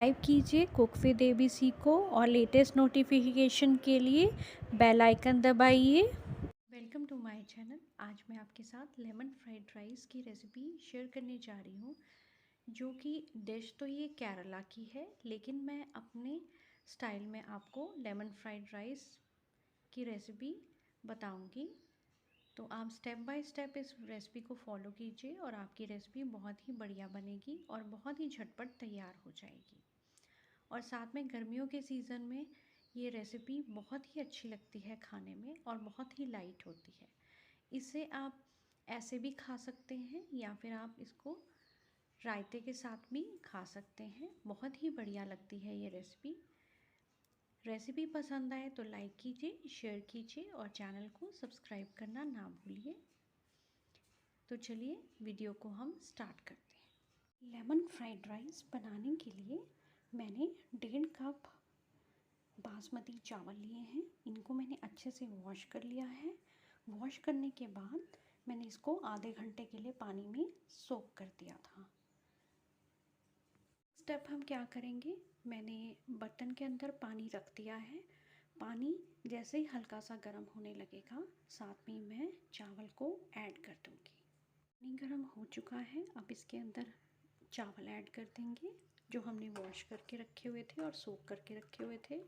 Subscribe कीजिए cook with ABC को और लेटेस्ट नोटिफिकेशन के लिए बेल आइकन दबाइए। Welcome to my channel. आज मैं आपके साथ लेमन फ्राइड राइस की रेसिपी शेयर करने जा रही हूँ, जो कि डिश तो ये केरला की है, लेकिन मैं अपने स्टाइल में आपको लेमन फ्राइड राइस की रेसिपी बताऊँगी। तो आप स्टेप बाय स्टेप इस रेसिपी को फॉलो कीजिए और आपकी रेसिपी बहुत ही बढ़िया बनेगी और बहुत ही झटपट तैयार हो जाएगी। और साथ में गर्मियों के सीज़न में ये रेसिपी बहुत ही अच्छी लगती है खाने में और बहुत ही लाइट होती है। इसे आप ऐसे भी खा सकते हैं या फिर आप इसको रायते के साथ भी खा सकते हैं। बहुत ही बढ़िया लगती है ये रेसिपी। रेसिपी पसंद आए तो लाइक कीजिए, शेयर कीजिए और चैनल को सब्सक्राइब करना ना भूलिए। तो चलिए वीडियो को हम स्टार्ट करते हैं। लेमन फ्राइड राइस बनाने के लिए मैंने 1.5 कप बासमती चावल लिए हैं। इनको मैंने अच्छे से वॉश कर लिया है। वॉश करने के बाद मैंने इसको आधे घंटे के लिए पानी में सोक कर दिया था। स्टेप हम क्या करेंगे, मैंने बर्तन के अंदर पानी रख दिया है। पानी जैसे ही हल्का सा गर्म होने लगेगा, साथ में मैं चावल को ऐड कर दूँगी। पानी गर्म हो चुका है। अब इसके अंदर चावल ऐड कर देंगे जो हमने वॉश करके रखे हुए थे और सोक करके रखे हुए थे।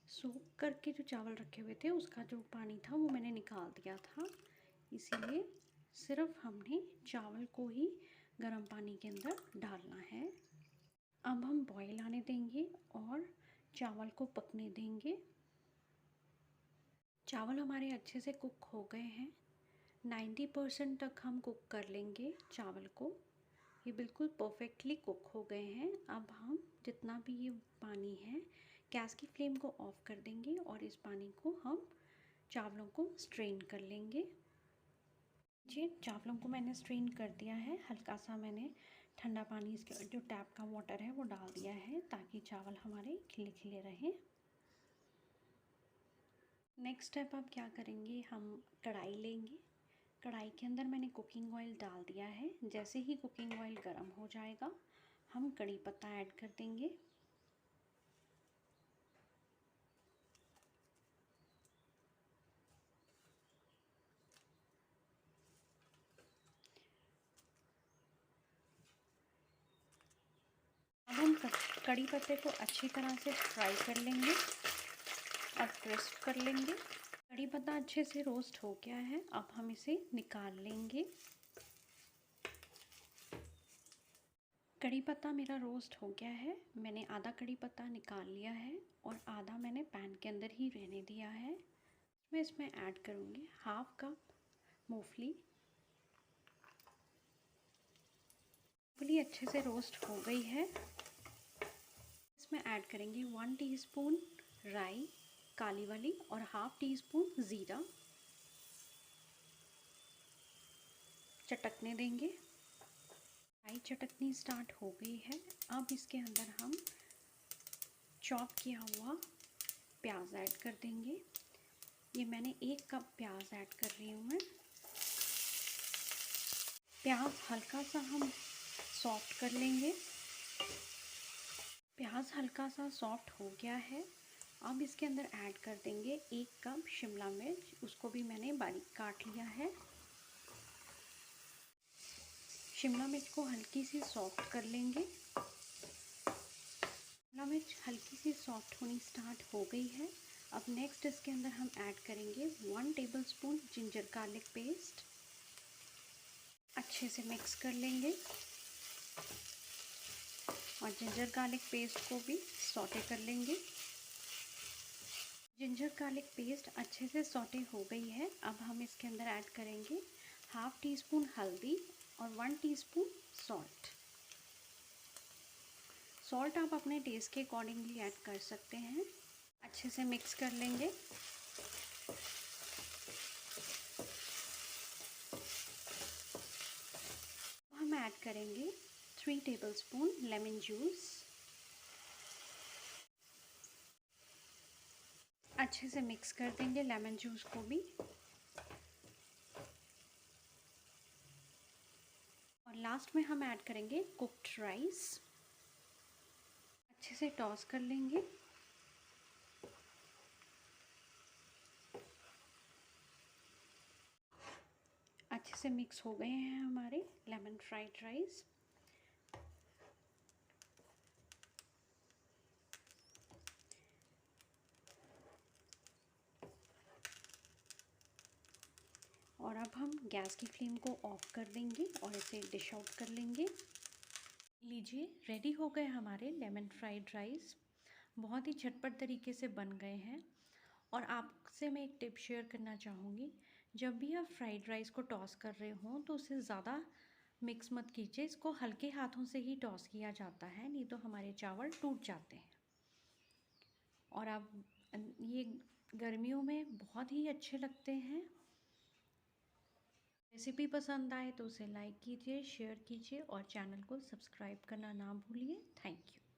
सोक करके जो चावल रखे हुए थे उसका जो पानी था वो मैंने निकाल दिया था, इसीलिए सिर्फ हमने चावल को ही गर्म पानी के अंदर डालना है। अब हम बॉईल आने देंगे और चावल को पकने देंगे। चावल हमारे अच्छे से कुक हो गए हैं। 90% तक हम कुक कर लेंगे चावल को। ये बिल्कुल परफेक्टली कुक हो गए हैं। अब हम जितना भी ये पानी है, गैस की फ्लेम को ऑफ कर देंगे और इस पानी को हम चावलों को स्ट्रेन कर लेंगे। जी, चावलों को मैंने स्ट्रेन कर दिया है। हल्का सा मैंने ठंडा पानी, इसके जो टैप का वाटर है वो डाल दिया है ताकि चावल हमारे खिले खिले रहें। नेक्स्ट स्टेप आप क्या करेंगे, हम कढ़ाई लेंगे। कढ़ाई के अंदर मैंने कुकिंग ऑयल डाल दिया है। जैसे ही कुकिंग ऑयल गर्म हो जाएगा, हम कड़ी पत्ता ऐड कर देंगे। अब हम कड़ी पत्ते को अच्छी तरह से फ्राई कर लेंगे और क्रिस्प कर लेंगे। कड़ी पत्ता अच्छे से रोस्ट हो गया है। अब हम इसे निकाल लेंगे। कड़ी पत्ता मेरा रोस्ट हो गया है। मैंने आधा कड़ी पत्ता निकाल लिया है और आधा मैंने पैन के अंदर ही रहने दिया है। मैं इसमें ऐड करूँगी 1/2 कप मूंगफली। मूंगफली अच्छे से रोस्ट हो गई है। इसमें ऐड करेंगे 1 टीस्पून राई काली वाली और 1/2 टीस्पून ज़ीरा। चटकने देंगे। राई चटकनी स्टार्ट हो गई है। अब इसके अंदर हम चॉप किया हुआ प्याज ऐड कर देंगे। ये मैंने 1 कप प्याज ऐड कर रही हूँ मैं। प्याज हल्का सा हम सॉफ्ट कर लेंगे। प्याज हल्का सा सॉफ्ट हो गया है। अब इसके अंदर ऐड कर देंगे 1 कप शिमला मिर्च। उसको भी मैंने बारीक काट लिया है। शिमला मिर्च को हल्की सी सॉफ्ट कर लेंगे। शिमला मिर्च हल्की सी सॉफ्ट होनी स्टार्ट हो गई है। अब नेक्स्ट इसके अंदर हम ऐड करेंगे 1 टेबलस्पून जिंजर गार्लिक पेस्ट। अच्छे से मिक्स कर लेंगे और जिंजर गार्लिक पेस्ट को भी सॉटे कर लेंगे। जिंजर गार्लिक पेस्ट अच्छे से सॉटे हो गई है। अब हम इसके अंदर ऐड करेंगे 1/2 टीस्पून हल्दी और 1 टीस्पून सॉल्ट। सॉल्ट आप अपने टेस्ट के अकॉर्डिंगली ऐड कर सकते हैं। अच्छे से मिक्स कर लेंगे। हम ऐड करेंगे 3 टेबलस्पून लेमन जूस। अच्छे से मिक्स कर देंगे लेमन जूस को भी। और लास्ट में हम ऐड करेंगे कुक्ड राइस। अच्छे से टॉस कर लेंगे। अच्छे से मिक्स हो गए हैं हमारे लेमन फ्राइड राइस। और अब हम गैस की फ्लेम को ऑफ कर देंगे और इसे डिश आउट कर लेंगे। लीजिए, रेडी हो गए हमारे लेमन फ्राइड राइस। बहुत ही झटपट तरीके से बन गए हैं। और आपसे मैं एक टिप शेयर करना चाहूँगी, जब भी आप फ्राइड राइस को टॉस कर रहे हों तो उसे ज़्यादा मिक्स मत कीजिए। इसको हल्के हाथों से ही टॉस किया जाता है, नहीं तो हमारे चावल टूट जाते हैं। और आप ये गर्मियों में बहुत ही अच्छे लगते हैं। रेसिपी पसंद आए तो उसे लाइक कीजिए, शेयर कीजिए और चैनल को सब्सक्राइब करना ना भूलिए। Thank you.